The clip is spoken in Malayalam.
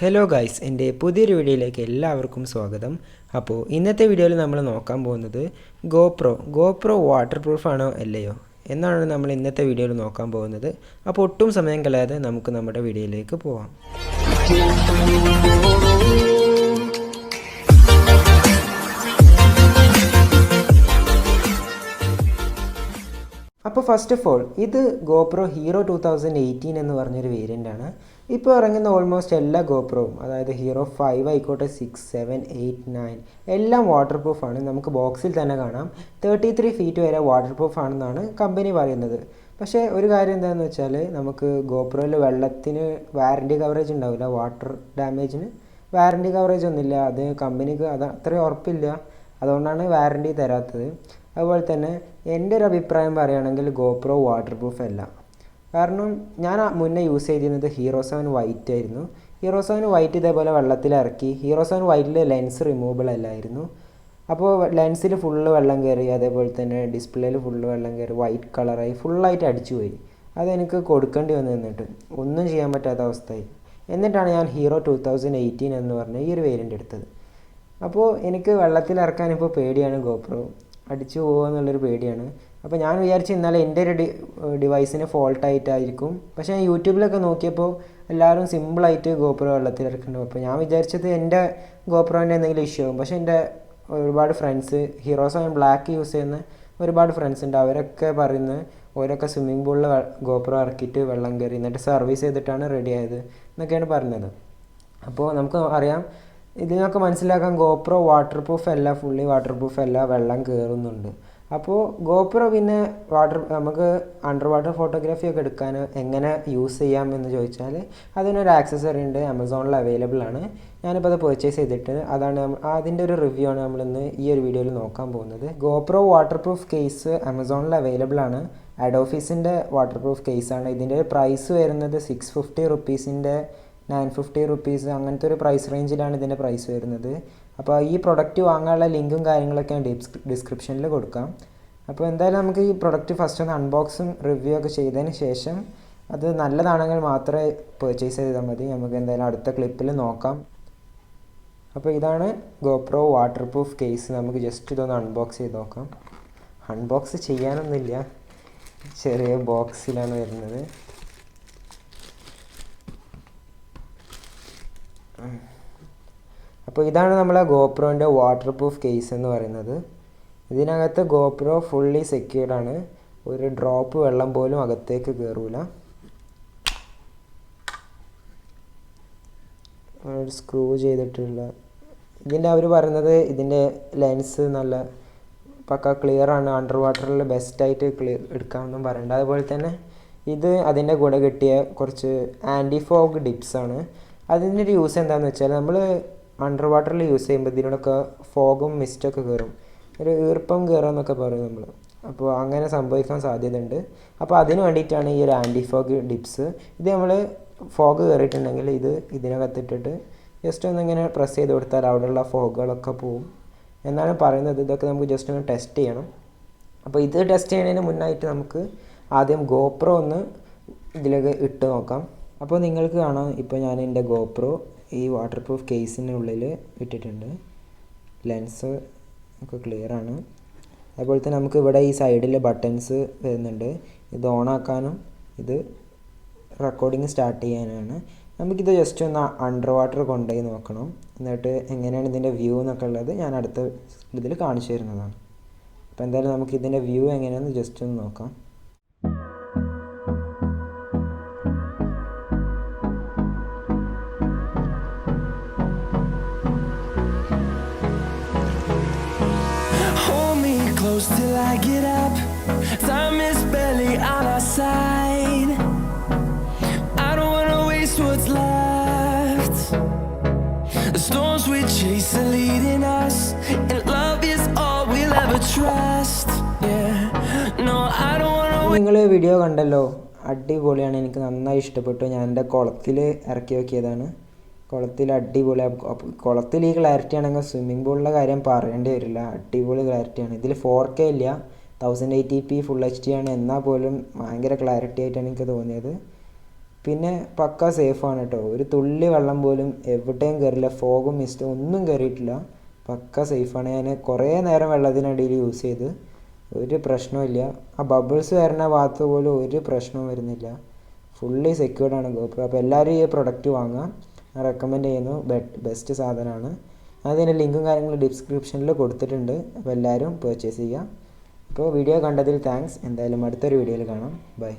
ഹലോ ഗൈസ്, എൻ്റെ പുതിയൊരു വീഡിയോയിലേക്ക് എല്ലാവർക്കും സ്വാഗതം. അപ്പോൾ ഇന്നത്തെ വീഡിയോയിൽ നമ്മൾ നോക്കാൻ പോകുന്നത് ഗോപ്രോ വാട്ടർ പ്രൂഫ് ആണോ അല്ലയോ എന്നാണ് നമ്മൾ ഇന്നത്തെ വീഡിയോയിൽ നോക്കാൻ പോകുന്നത്. അപ്പോൾ ഒട്ടും സമയം കളയാതെ നമുക്ക് നമ്മുടെ വീഡിയോയിലേക്ക് പോവാം. അപ്പോൾ ഫസ്റ്റ് ഓഫ് ഓൾ ഇത് ഗോപ്രോ ഹീറോ 2018 എന്ന് പറഞ്ഞൊരു വേരിയൻ്റാണ്. ഇപ്പോൾ ഇറങ്ങുന്ന ഓൾമോസ്റ്റ് എല്ലാ ഗോപ്രോവും, അതായത് ഹീറോ 5 ആയിക്കോട്ടെ, 6, 7, 8, 9 എല്ലാം വാട്ടർ പ്രൂഫാണ്. നമുക്ക് ബോക്സിൽ തന്നെ കാണാം 33 ഫീറ്റ് വരെ വാട്ടർ പ്രൂഫ് ആണെന്നാണ് കമ്പനി പറയുന്നത്. പക്ഷേ ഒരു കാര്യം എന്താണെന്ന് വെച്ചാൽ, നമുക്ക് ഗോപ്രോയിൽ വെള്ളത്തിന് വാറൻറ്റി കവറേജ് ഉണ്ടാവില്ല, വാട്ടർ ഡാമേജിന് വാറൻറ്റി കവറേജ് ഒന്നുമില്ല. അത് കമ്പനിക്ക് അത് അത്രയും ഉറപ്പില്ല, അതുകൊണ്ടാണ് വാറൻറ്റി തരാത്തത്. അതുപോലെ തന്നെ എൻ്റെ ഒരു അഭിപ്രായം പറയുകയാണെങ്കിൽ ഗോപ്രോ വാട്ടർ പ്രൂഫ് അല്ല. കാരണം ഞാൻ മുന്നേ യൂസ് ചെയ്തിരുന്നത് ഹീറോ 7 വൈറ്റ് ആയിരുന്നു. ഹീറോ 7 വൈറ്റ് ഇതേപോലെ വെള്ളത്തിലിറക്കി. ഹീറോ 7 വൈറ്റിൽ ലെൻസ് റിമൂവബിൾ അല്ലായിരുന്നു. അപ്പോൾ ലെൻസിൽ ഫുള്ള് വെള്ളം കയറി, അതേപോലെ തന്നെ ഡിസ്പ്ലേയിൽ ഫുള്ള് വെള്ളം കയറി, വൈറ്റ് കളറായി ഫുള്ളായിട്ട് അടിച്ചു പോയി. അതെനിക്ക് കൊടുക്കേണ്ടി വന്നു, നിന്നിട്ട് ഒന്നും ചെയ്യാൻ പറ്റാത്ത അവസ്ഥയായി. എന്നിട്ടാണ് ഞാൻ ഹീറോ 2018 എന്ന് പറഞ്ഞ ഈ ഒരു വേരിയൻ്റ് എടുത്തത്. അപ്പോൾ എനിക്ക് വെള്ളത്തിലിറക്കാൻ ഇപ്പോൾ പേടിയാണ്, ഗോപ്രോ അടിച്ചു പോകുക എന്നുള്ളൊരു പേടിയാണ്. അപ്പോൾ ഞാൻ വിചാരിച്ചു ഇന്നലെ എൻ്റെ ഒരു ഡിവൈസിന് ഫോൾട്ടായിട്ടായിരിക്കും. പക്ഷേ ഞാൻ യൂട്യൂബിലൊക്കെ നോക്കിയപ്പോൾ എല്ലാവരും സിമ്പിളായിട്ട് ഗോപ്രോ വെള്ളത്തിലിറക്കുന്നുണ്ട്. അപ്പോൾ ഞാൻ വിചാരിച്ചത് എൻ്റെ ഗോപ്രോൻ്റെ എന്തെങ്കിലും ഇഷ്യൂ ആകും. പക്ഷേ എൻ്റെ ഒരുപാട് ഫ്രണ്ട്സ് ഹീറോ 7 ബ്ലാക്ക് യൂസ് ചെയ്യുന്ന ഒരുപാട് ഫ്രണ്ട്സ് ഉണ്ട്. അവരൊക്കെ പറയുന്നത് ഓരൊക്കെ സ്വിമ്മിംഗ് പൂളിൽ ഗോപ്രോ ഇറക്കിയിട്ട് വെള്ളം കയറി എന്നിട്ട് സർവീസ് ചെയ്തിട്ടാണ് റെഡി ആയത് എന്നൊക്കെയാണ് പറഞ്ഞത്. അപ്പോൾ നമുക്ക് അറിയാം, ഇതിനൊക്കെ മനസ്സിലാക്കാൻ ഗോപ്രോ വാട്ടർ പ്രൂഫ് അല്ല, ഫുള്ളി വാട്ടർ പ്രൂഫ് അല്ല, വെള്ളം കയറുന്നുണ്ട്. അപ്പോൾ ഗോപ്രോ പിന്നെ നമുക്ക് അണ്ടർ വാട്ടർ ഫോട്ടോഗ്രാഫി ഒക്കെ എടുക്കാൻ എങ്ങനെ യൂസ് ചെയ്യാം എന്ന് ചോദിച്ചാൽ അതിനൊരു ആക്സസറി ഉണ്ട്, ആമസോണിൽ അവൈലബിൾ ആണ്. ഞാനിപ്പോൾ അത് പർച്ചേസ് ചെയ്തിട്ട് അതിൻ്റെ ഒരു റിവ്യൂ ആണ് നമ്മളിന്ന് ഈ ഒരു വീഡിയോയിൽ നോക്കാൻ പോകുന്നത്. ഗോപ്രോ വാട്ടർ പ്രൂഫ് കേസ് ആമസോണിൽ അവൈലബിൾ ആണ്. അഡോഫീസിൻ്റെ വാട്ടർ പ്രൂഫ് കേസാണ്. ഇതിൻ്റെ പ്രൈസ് വരുന്നത് 650 റുപ്പീസിൻ്റെ 950 റുപ്പീസ്, അങ്ങനത്തെ ഒരു പ്രൈസ് റേഞ്ചിലാണ് ഇതിൻ്റെ പ്രൈസ് വരുന്നത്. അപ്പോൾ ഈ പ്രൊഡക്റ്റ് വാങ്ങാനുള്ള ലിങ്കും കാര്യങ്ങളൊക്കെ ഞാൻ ഡിസ്ക്രിപ്ഷനിൽ കൊടുക്കാം. അപ്പോൾ എന്തായാലും നമുക്ക് ഈ പ്രൊഡക്റ്റ് ഫസ്റ്റ് ഒന്ന് അൺബോക്സും റിവ്യൂ ഒക്കെ ചെയ്തതിന് ശേഷം അത് നല്ലതാണെങ്കിൽ മാത്രമേ പർച്ചേസ് ചെയ്താൽ മതി. നമുക്ക് എന്തായാലും അടുത്ത ക്ലിപ്പിൽ നോക്കാം. അപ്പോൾ ഇതാണ് ഗോപ്രോ വാട്ടർ പ്രൂഫ് കേസ്. നമുക്ക് ജസ്റ്റ് ഇതൊന്ന് അൺബോക്സ് ചെയ്ത് നോക്കാം. അൺബോക്സ് ചെയ്യാനൊന്നുമില്ല, ചെറിയ ബോക്സിലാണ് വരുന്നത്. അപ്പോൾ ഇതാണ് നമ്മളെ ഗോപ്രോൻ്റെ വാട്ടർ പ്രൂഫ് കേസ് എന്ന് പറയുന്നത്. ഇതിനകത്ത് ഗോപ്രോ ഫുള്ളി സെക്യൂർഡാണ്, ഒരു ഡ്രോപ്പ് വെള്ളം പോലും അകത്തേക്ക് കയറൂല. സ്ക്രൂ ചെയ്തിട്ടുള്ള ഇതിൻ്റെ അവർ പറയുന്നത് ഇതിൻ്റെ ലെൻസ് നല്ല പക്ക ക്ലിയറാണ്, അണ്ടർ വാട്ടറിൽ ബെസ്റ്റായിട്ട് എടുക്കാമെന്നും പറയുന്നുണ്ട്. അതുപോലെ തന്നെ ഇത് അതിൻ്റെ കൂടെ കിട്ടിയ കുറച്ച് ആൻറ്റി ഫോഗ് ഡിപ്സാണ്. അതിൻ്റെ ഒരു യൂസ് എന്താണെന്ന് വെച്ചാൽ, നമ്മൾ അണ്ടർ വാട്ടറിൽ യൂസ് ചെയ്യുമ്പോൾ ഇതിനോടൊക്കെ ഫോഗും മിസ്റ്റൊക്കെ കയറും, ഒരു ഈർപ്പം കയറുമെന്നൊക്കെ പറയും നമ്മൾ. അപ്പോൾ അങ്ങനെ സംഭവിക്കാൻ സാധ്യതയുണ്ട്. അപ്പോൾ അതിന് വേണ്ടിയിട്ടാണ് ഈ ഒരു ആൻറ്റി ഫോഗ് ഡിപ്സ്. ഇത് നമ്മൾ ഫോഗ് കയറിയിട്ടുണ്ടെങ്കിൽ ഇതിനകത്തിട്ടിട്ട് ജസ്റ്റ് ഒന്നിങ്ങനെ പ്രസ് ചെയ്ത് കൊടുത്താൽ അവിടെയുള്ള ഫോഗുകളൊക്കെ പോവും എന്നാണ് പറയുന്നത്. ഇതൊക്കെ നമുക്ക് ജസ്റ്റ് ഒന്ന് ടെസ്റ്റ് ചെയ്യണം. അപ്പോൾ ഇത് ടെസ്റ്റ് ചെയ്യുന്നതിന് മുന്നായിട്ട് നമുക്ക് ആദ്യം ഗോപ്രോ ഒന്ന് ഇതിലേക്ക് ഇട്ട് നോക്കാം. അപ്പോൾ നിങ്ങൾക്ക് കാണാം, ഇപ്പോൾ ഞാൻ എൻ്റെ ഗോപ്രോ ഈ വാട്ടർ പ്രൂഫ് കേസിനുള്ളിൽ ഇട്ടിട്ടുണ്ട്. ലെൻസ് ഒക്കെ ക്ലിയറാണ്. അതുപോലെ തന്നെ നമുക്ക് ഇവിടെ ഈ സൈഡിൽ ബട്ടൺസ് വരുന്നുണ്ട്. ഇത് ഓണാക്കാനും ഇത് റെക്കോർഡിങ് സ്റ്റാർട്ട് ചെയ്യാനാണ്. നമുക്കിത് ജസ്റ്റ് ഒന്ന് അണ്ടർ വാട്ടർ കൊണ്ടുപോയി നോക്കണം. എന്നിട്ട് എങ്ങനെയാണ് ഇതിൻ്റെ വ്യൂ എന്നൊക്കെ ഉള്ളത് ഞാൻ അടുത്ത ഇതിൽ കാണിച്ചു തരുന്നതാണ്. അപ്പോൾ എന്തായാലും നമുക്ക് ഇതിൻ്റെ വ്യൂ എങ്ങനെയാണെന്ന് ജസ്റ്റ് ഒന്ന് നോക്കാം. Till I get up, time is barely on our side. I don't wanna waste what's left. The storms we chase are leading us, and love is all we'll ever trust. Yeah, no, I don't wanna. നിങ്ങൾ വീഡിയോ കണ്ടല്ലോ, അടിപൊളിയാണ്, എനിക്ക് നന്നായി ഇഷ്ടപ്പെട്ടു. ഞാൻ എൻ്റെ കുളത്തിൽ ഇറക്കി നോക്കിയതാണ്. കുളത്തിൽ അടിപൊളിയാണ്. കുളത്തിൽ ഈ ക്ലാരിറ്റി ആണെങ്കിൽ സ്വിമ്മിംഗ് പൂളിൻ്റെ കാര്യം പറയേണ്ടി വരില്ല, അടിപൊളി ക്ലാരിറ്റിയാണ്. ഇതിൽ 4K ഇല്ല, 1080p ഫുൾ HD ആണ്. എന്നാൽ പോലും ഭയങ്കര ക്ലാരിറ്റി ആയിട്ടാണ് എനിക്ക് തോന്നിയത്. പിന്നെ പക്ക സേഫാണ് കേട്ടോ. ഒരു തുള്ളി വെള്ളം പോലും എവിടെയും കയറില്ല, ഫോഗും മിസ്റ്റും ഒന്നും കയറിയിട്ടില്ല. പക്ക സേഫാണ്. ഞാൻ കുറേ നേരം വെള്ളത്തിനടിയിൽ യൂസ് ചെയ്ത് ഒരു പ്രശ്നമില്ല. ആ ബബിൾസ് വരുന്ന ഭാഗത്ത് പോലും ഒരു പ്രശ്നവും വരുന്നില്ല. ഫുള്ളി സെക്യൂർഡാണ് ഗോപ്രോ. അപ്പോൾ എല്ലാവരും ഈ പ്രൊഡക്റ്റ് വാങ്ങാം, ഞാൻ റെക്കമെൻഡ് ചെയ്യുന്നു. ബെസ്റ്റ് സാധനമാണ്. അതിൻ്റെ ലിങ്കും കാര്യങ്ങളും ഡിസ്ക്രിപ്ഷനിൽ കൊടുത്തിട്ടുണ്ട്. അപ്പോൾ എല്ലാവരും പർച്ചേസ് ചെയ്യാം. അപ്പോൾ വീഡിയോ കണ്ടതിൽ താങ്ക്സ്. എന്തായാലും അടുത്തൊരു വീഡിയോയിൽ കാണാം. ബൈ.